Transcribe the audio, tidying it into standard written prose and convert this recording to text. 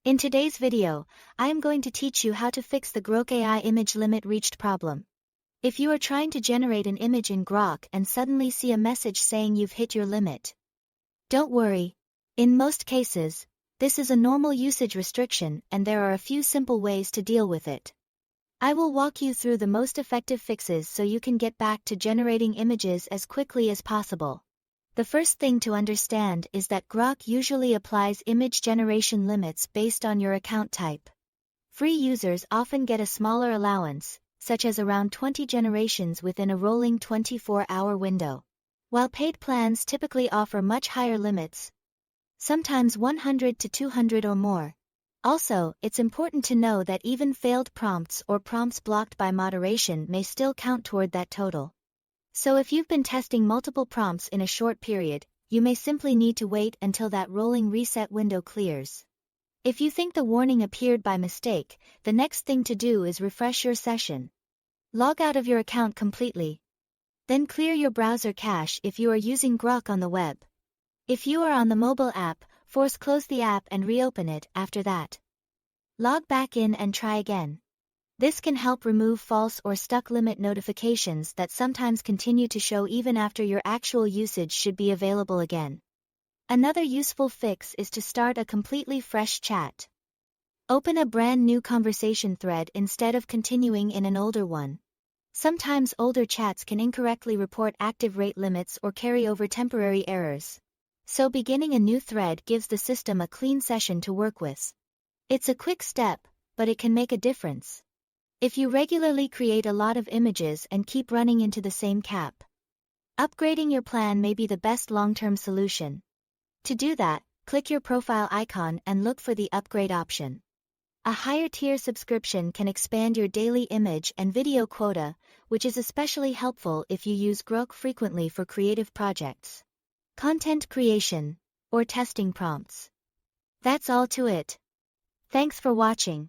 In today's video, I am going to teach you how to fix the Grok AI image limit reached problem. If you are trying to generate an image in Grok and suddenly see a message saying you've hit your limit, don't worry. In most cases, this is a normal usage restriction and there are a few simple ways to deal with it. I will walk you through the most effective fixes so you can get back to generating images as quickly as possible. The first thing to understand is that Grok usually applies image generation limits based on your account type. Free users often get a smaller allowance, such as around 20 generations within a rolling 24-hour window, while paid plans typically offer much higher limits, sometimes 100 to 200 or more. Also, it's important to know that even failed prompts or prompts blocked by moderation may still count toward that total. So if you've been testing multiple prompts in a short period, you may simply need to wait until that rolling reset window clears. If you think the warning appeared by mistake, the next thing to do is refresh your session. Log out of your account completely. Then clear your browser cache if you are using Grok on the web. If you are on the mobile app, force close the app and reopen it after that. Log back in and try again. This can help remove false or stuck limit notifications that sometimes continue to show even after your actual usage should be available again. Another useful fix is to start a completely fresh chat. Open a brand new conversation thread instead of continuing in an older one. Sometimes older chats can incorrectly report active rate limits or carry over temporary errors. So beginning a new thread gives the system a clean session to work with. It's a quick step, but it can make a difference. If you regularly create a lot of images and keep running into the same cap, upgrading your plan may be the best long-term solution. To do that, click your profile icon and look for the upgrade option. A higher tier subscription can expand your daily image and video quota, which is especially helpful if you use Grok frequently for creative projects, content creation, or testing prompts. That's all to it. Thanks for watching.